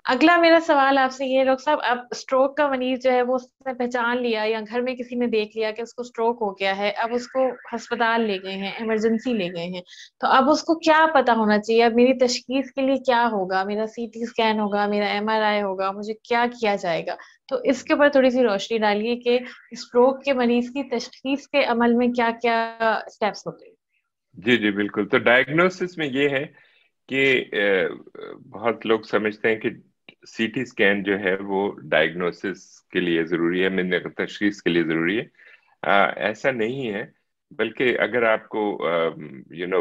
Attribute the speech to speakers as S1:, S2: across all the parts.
S1: अगला मेरा सवाल आपसे ये डॉक्टर साहब, अब स्ट्रोक का मरीज जो है वो उसने पहचान लिया या घर में किसी ने देख लिया कि उसको स्ट्रोक हो गया है, अब उसको अस्पताल ले गए हैं, इमरजेंसी ले गए हैं, तो अब उसको क्या पता होना चाहिए? अब मेरी तशखीस के लिए क्या होगा? मेरा सीटी स्कैन होगा, मेरा एमआरआई होगा, मुझे क्या किया जाएगा? तो इसके ऊपर थोड़ी सी रोशनी डालिए कि स्ट्रोक के मरीज की तशखीस के अमल में क्या क्या स्टेप्स होते हैं।
S2: जी जी बिल्कुल। तो डायग्नोसिस में ये है कि बहुत लोग समझते हैं कि सीटी स्कैन जो है वो डायग्नोसिस के लिए जरूरी है, मैंने तशखीस के लिए जरूरी है। ऐसा नहीं है। बल्कि अगर आपको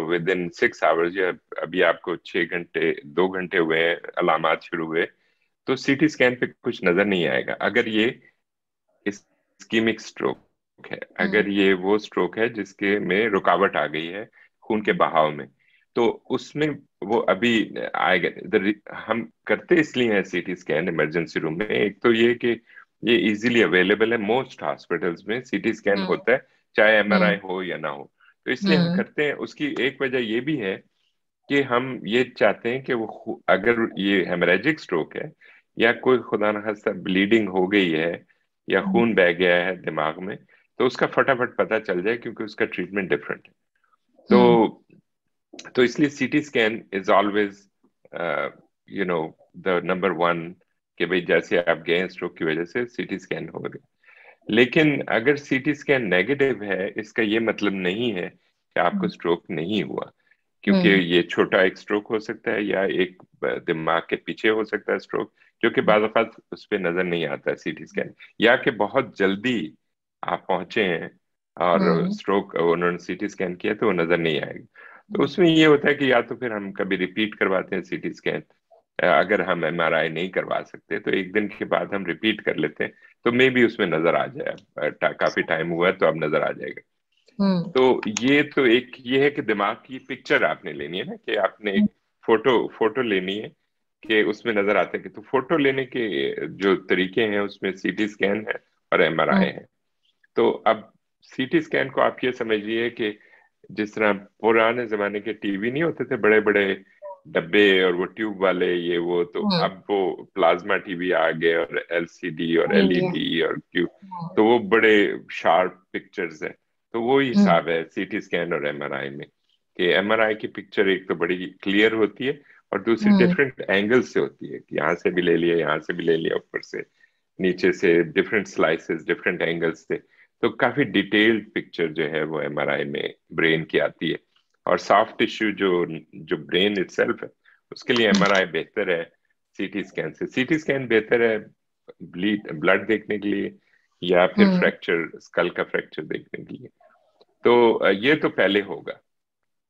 S2: विद इन 6 आवर्स या अभी आपको 6 घंटे 2 घंटे हुए हैं अलामात शुरू हुए, तो सीटी स्कैन पे कुछ नजर नहीं आएगा। अगर ये इस्कीमिक स्ट्रोक है,
S1: हम्म।
S2: अगर ये वो स्ट्रोक है जिसके में रुकावट आ गई है खून के बहाव में, तो उसमें वो अभी आएगा। हम करते इसलिए हैं सीटी स्कैन इमरजेंसी रूम में, एक तो ये कि ये इजीली अवेलेबल है, मोस्ट हॉस्पिटल्स में सीटी स्कैन
S1: हम्म।
S2: होता है, चाहे एमआरआई
S1: हम्म।
S2: हो या ना हो। तो इसलिए हम
S1: हम्म।
S2: करते हैं। उसकी एक वजह ये भी है कि हम ये चाहते हैं कि वो अगर ये हेमरेजिक स्ट्रोक है या कोई खुदा न खास्ता ब्लीडिंग हो गई है या
S1: हम्म।
S2: खून बह गया है दिमाग में, तो उसका फटाफट पता चल जाए, क्योंकि उसका ट्रीटमेंट डिफरेंट है।
S1: हम्म।
S2: तो इसलिए CT scan is always you know the number one, कि भाई जैसे आप गए स्ट्रोक की वजह से सीटी स्कैन हो गया। लेकिन अगर सीटी स्कैन नेगेटिव है, इसका ये मतलब नहीं है कि आपको स्ट्रोक नहीं हुआ, क्योंकि
S1: हम्म।
S2: ये छोटा एक स्ट्रोक हो सकता है या एक दिमाग के पीछे हो सकता है स्ट्रोक, जो कि बाज़ औक़ात उस पर नजर नहीं आता है सीटी स्कैन, या कि बहुत जल्दी आप पहुंचे हैं और
S1: हम्म।
S2: स्ट्रोक उन्होंने सीटी स्कैन किया तो वो नजर नहीं आएगी। तो उसमें ये होता है कि या तो फिर हम कभी रिपीट करवाते हैं सीटी स्कैन, अगर हम एमआरआई नहीं करवा सकते तो एक दिन के बाद हम रिपीट कर लेते हैं, तो मे भी उसमें नजर आ जाए। काफी टाइम हुआ है तो अब नजर आ जाएगा।
S1: हम्म।
S2: तो ये तो एक ये है कि दिमाग की पिक्चर आपने लेनी है ना, कि आपने एक फोटो फोटो लेनी है कि उसमें नजर आते हैं कि, तो फोटो लेने के जो तरीके हैं उसमें सीटी स्कैन है और एमआरआई
S1: हम्म।
S2: है। तो अब सीटी स्कैन को आप ये समझिए कि जिस तरह पुराने जमाने के टीवी नहीं होते थे बड़े बड़े डब्बे और वो ट्यूब वाले ये वो, तो
S1: हम्म।
S2: अब वो प्लाज्मा टीवी आ गए और एलसीडी और
S1: जी जी।
S2: एलईडी और क्यू,
S1: हम्म।
S2: तो वो बड़े शार्प पिक्चर्स है। तो वो ही
S1: हम्म।
S2: हिसाब है सीटी स्कैन और एमआरआई में, कि एमआरआई की पिक्चर एक तो बड़ी क्लियर होती है और दूसरी
S1: हम्म।
S2: डिफरेंट एंगल से होती है, कि यहाँ से भी ले लिया, यहाँ से भी ले लिया, ऊपर से नीचे से, डिफरेंट स्लाइसेस डिफरेंट एंगल्स से। तो काफी डिटेल्ड पिक्चर जो है वो एमआरआई में ब्रेन की आती है। और सॉफ्ट टिश्यू जो जो ब्रेन इटसेल्फ है, उसके लिए एमआरआई बेहतर है सीटी स्कैन से। सीटी स्कैन बेहतर है ब्लड देखने के लिए या फिर
S1: हम्म।
S2: फ्रैक्चर, स्कल का फ्रैक्चर देखने के लिए। तो ये तो पहले होगा।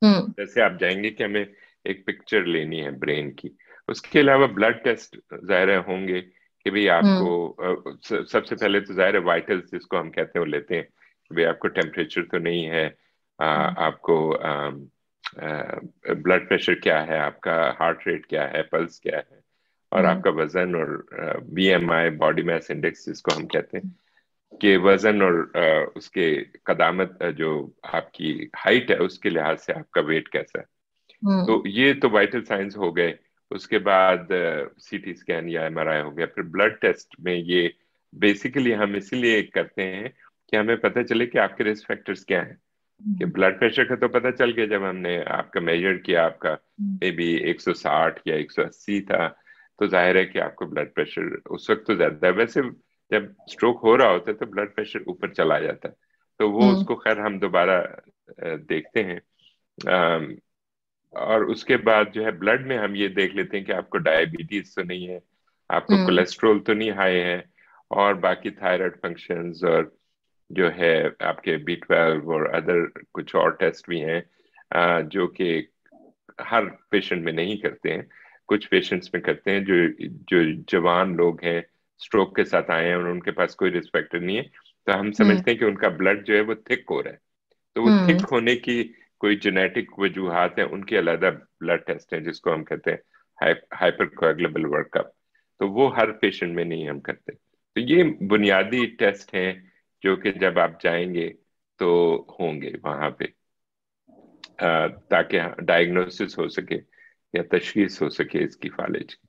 S1: हम्म।
S2: जैसे आप जाएंगे कि हमें एक पिक्चर लेनी है ब्रेन की, उसके अलावा ब्लड टेस्ट जाहिर है होंगे, कि भाई आपको
S1: हम्म।
S2: सबसे पहले तो जाहिर है वाइटल्स जिसको हम कहते हैं वो लेते हैं, कि भाई आपको टेम्परेचर तो नहीं है, आपको ब्लड प्रेशर क्या है, आपका हार्ट रेट क्या है, पल्स क्या है, और
S1: हम्म।
S2: आपका वजन और बीएमआई बॉडी मास इंडेक्स जिसको हम कहते हैं, कि वजन और उसके कदामत जो आपकी हाइट है उसके लिहाज से आपका वेट कैसा है।
S1: हम्म।
S2: तो ये तो वाइटल साइंस हो गए। उसके बाद सीटी स्कैन या एमआरआई हो गया। फिर ब्लड टेस्ट में ये बेसिकली हम इसीलिए करते हैं कि हमें पता चले कि आपके रिस्क फैक्टर्स क्या हैं। कि ब्लड प्रेशर का तो पता चल गया जब हमने आपका मेजर किया, आपका मे बी 160 या 180 था, तो जाहिर है कि आपको ब्लड प्रेशर उस वक्त तो ज्यादा है। वैसे जब स्ट्रोक हो रहा होता है तो ब्लड प्रेशर ऊपर चला जाता है, तो वो
S1: हम्म।
S2: उसको खैर हम दोबारा देखते हैं। अम, और उसके बाद जो है ब्लड में हम ये देख लेते हैं कि आपको डायबिटीज तो नहीं है, आपको
S1: हम्म।
S2: कोलेस्ट्रॉल तो नहीं हाई है, और बाकी थायराइड फंक्शंस और जो है आपके B12 और अदर कुछ और टेस्ट भी हैं, जो कि हर पेशेंट में नहीं करते हैं, कुछ पेशेंट्स में करते हैं, जो जो जवान लोग हैं स्ट्रोक के साथ आए हैं और उनके पास कोई रिस्क फैक्टर नहीं है, तो हम
S1: हम्म।
S2: समझते हैं कि उनका ब्लड जो है वो थिक हो रहा है। तो वो
S1: हम्म।
S2: थिक होने की कोई जेनेटिक वजूहात है, उनकी अलग ब्लड टेस्ट है जिसको हम कहते हैं हाइपर कोएगुलेबल वर्कअप। तो वो हर पेशेंट में नहीं हम करते। तो ये बुनियादी टेस्ट हैं जो कि जब आप जाएंगे तो होंगे वहां पे, ताकि डायग्नोसिस हो सके या तशखीस हो सके इसकी फालिज की।